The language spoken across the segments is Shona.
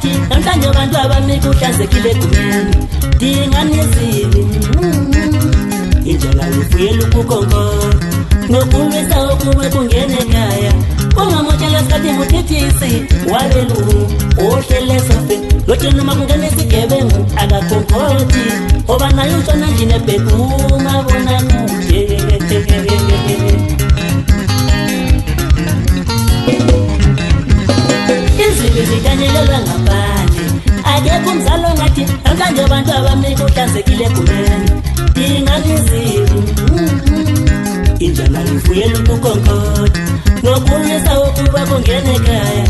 ngathi namhlanje abantu abami kuhlanzekile kumeni dinganizili injala ngifuyela ukukonkona nokulwisa ukuba kungene ekhaya ungamotshela sikhathi ngutithisi wabelungu ohlele sofe lothi noma kungene isigebengu akakhonkothi ngoba nayo utshona ndini ebhekuma bona kude izibi zikanyelela ngaphandle akekho umzalo ngathi namhlanje abantu abami kuhlanzekile kumeni dinganizili injala ngifuyela ukukonkona nokulwisa ukuba kungene ekhaya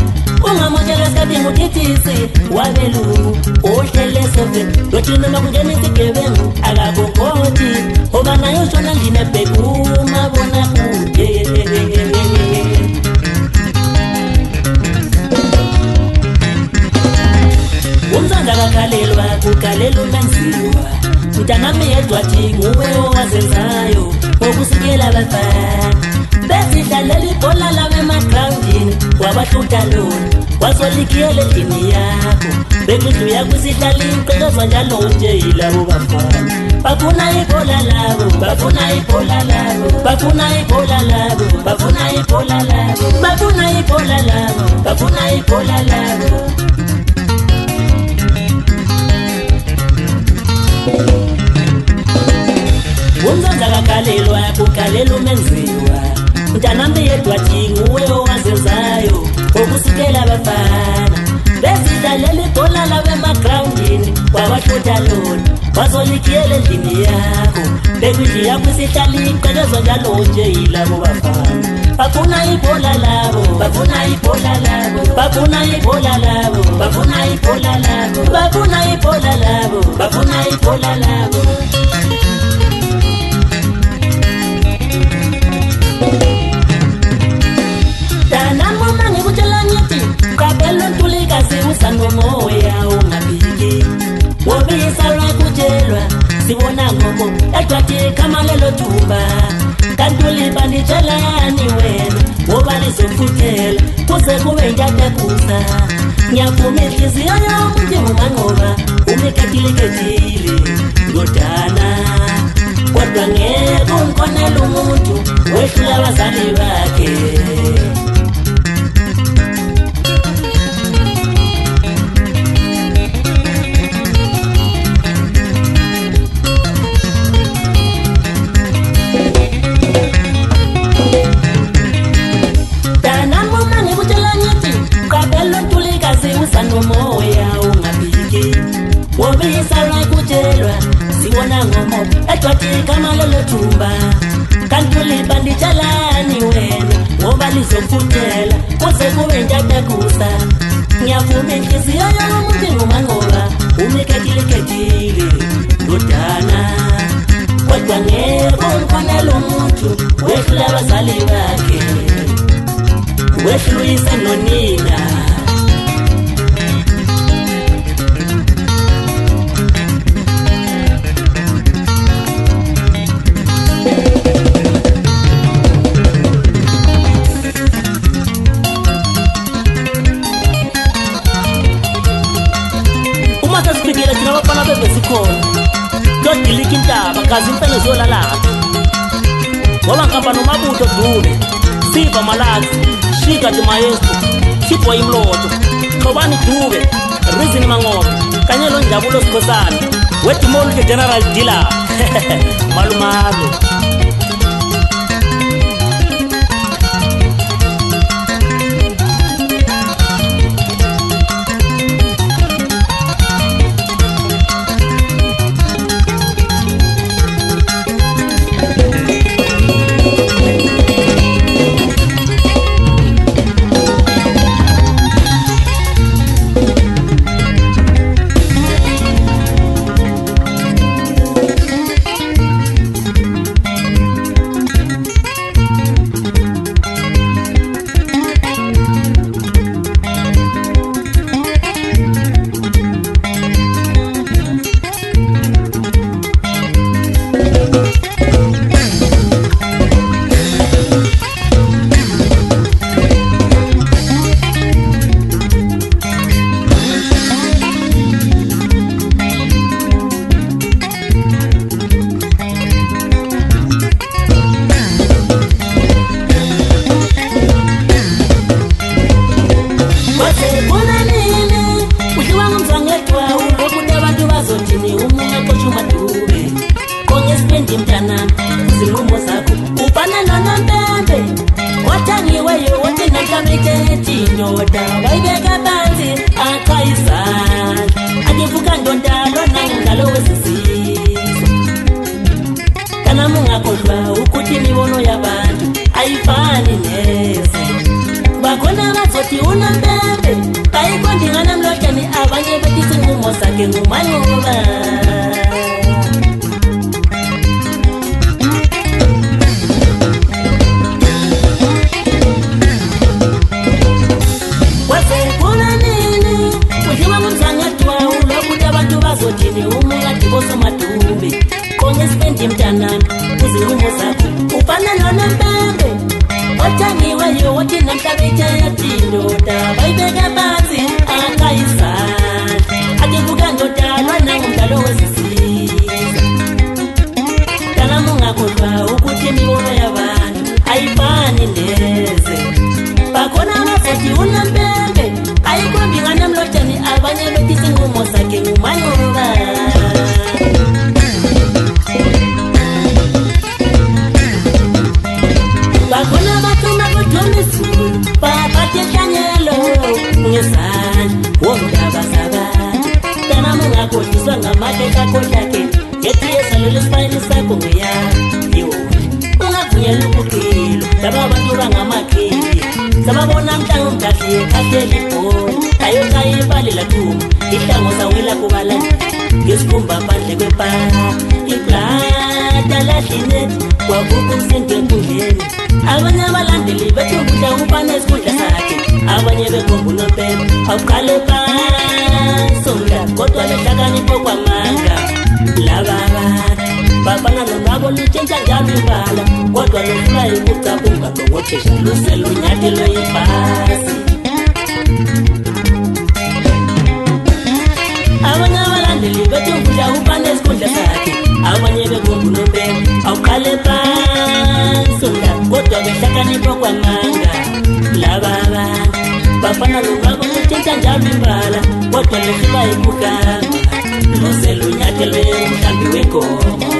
ungamotshela sikhathi ngutithisi wabelungu ohlele sofe lothi noma kungene isigebengu akakhonkothi ngoba nayo utshona ndini ebhekuma bona kude umzanza kakhalelwa kukalelwa umenziwa mntanami yedwa thi nguwe owazenzayo ngokusikela abafana besidlalela ibhola labo emagrawundini wabahluta lona wazolikiyela endlini yakho bekwindlu yakho isidlala iqekezwa njalo nje yilabo bafana bafuna ibhola labo bafuna ibhola labo bafuna ibhola labo bafuna ibhola labo bafuna ibhola labo bafuna ibhola labo umzanza kakhalelwa kukalelwa umenziwa mntanami yedwa thi nguwe owazenzayo ngokusikela abafana besidlalela ibhola labo emagrawundini wabahluta lona wazolikiyela endlini yakho bekwindlu yakho isihlala iqekezwa njalo nje yilabo bafana bafuna ibhola labo bafuna ibhola labo bafuna ibhola labo bafuna ibhola labo bafuna ibhola labo bafuna ibhola labo danamoma ngikutshela ngithi qabela ntulikazi usanomoya ungabiki wobisalwa kutshelwa sibona ngomo edwathi khamalelo thumba kantuli nitshelani wena ngoba lizofuthela kuze kube intatekusa ngiyavuma inhliziyo yomuntu ngumanqoba umikatiliketile ndodana kodwa ngeke umkhonele umuntu wehlula abazali bakhe nomoya ungabiki wobisalwa kutshelwa sibona ngomo edwathi khamalelo thumba kantuli nitshelani wena ngoba lizofuthela kuze kube intatekusa ngiyavuma inhliziyo yomuntu ngumanqoba umikatiliketile ndodana kodwa ngeke umkhonele umuntu wehlula abazali bakhe wehluyise nonina lodilika intaba kazi impene zolalapha ngoba ngihamba nomabutho dube Siva Malazi Shika the Maestro Tipo Imloto Khobani Dube Reason Mangobe Kanyelo Njabulo Sikhosana Wetimolu ke General Dila Malumalo khona nini udliwa ngumzwangedwa ulokuthi abantu bazothini umunga kotsha umadube kongespendi mntanami izinqumo zakho ufana nonompembe wathangiweyo wathi nankameketi ndoda wayibeka phansi aqhayizana angivuka ndoda lona ngalo wesizizwe kanami ungakhohlwa ukuthi imibono yabantu ayifani neze bakhona bazothi unompembe bayiqondingana mlotshani abanye bethi isinqumo sakhe ngumanqoba bazotini umungati bosomadumbe kongespendi mntanami izinqumo zakho ufana nonompembe othangiweyo wathi namhlabeteti ndoda bayibeka phansi aqhayizana akevuka ndoda lwana ngumdlalo wesizizwe kanami ungakhohlwa ukuthi imibono yabantu ayifani neze bakhona bazothi unompembe ayikhombi nganamlotshani abanye bethi isinqumo sakhe ngumanqoba bakhona bathuma kudumisulu baphathe ehlanyelo ngezandla womndaba zabantu kanami ungakhohliswa ngamakhe kakhohlakhe ngethi esalole esifayini sakho ngeyakho ungavunyela ukuqilo laba abantu bangamakhiye sababona mhlango mdahliye khahleli ibhoni ayoshaya ibali lathuma ihlango sawela kubalandi ngesikhumba phandle kwepara iplata lahlinethi kwavuka umsindo enkundleni abanye abalandeli bethi ukudla ufana esikhundla sakhe abanye bekhomba unompembe awuqale phansi umndaba kodwa behlakanipho kwamanga laba abantu bafana nonwabo lutshintsha njalo imbala kodwa lofuna ukucabunga ngokuthesha luselunyathelo yibhasi abanye abalandeli bethi ukudla ufana esikhundla sakhe abanye bekhomba unompembe awuqale phansi umndaba kodwa behlakanipho kwamanga laba abantu bafana nonwabo lutshintsha njalo imbala kodwa lofuna ukucabunga luselunyathelo yemhlambi wenkomo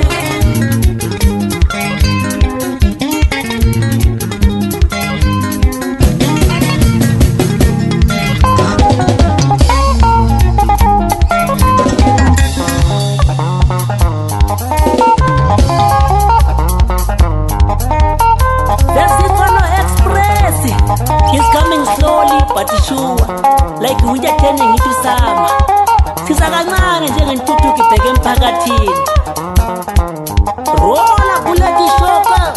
but sure like uja turning into summer siza kancane njengentuthuki ibheke emphakathini rola kuleti shoka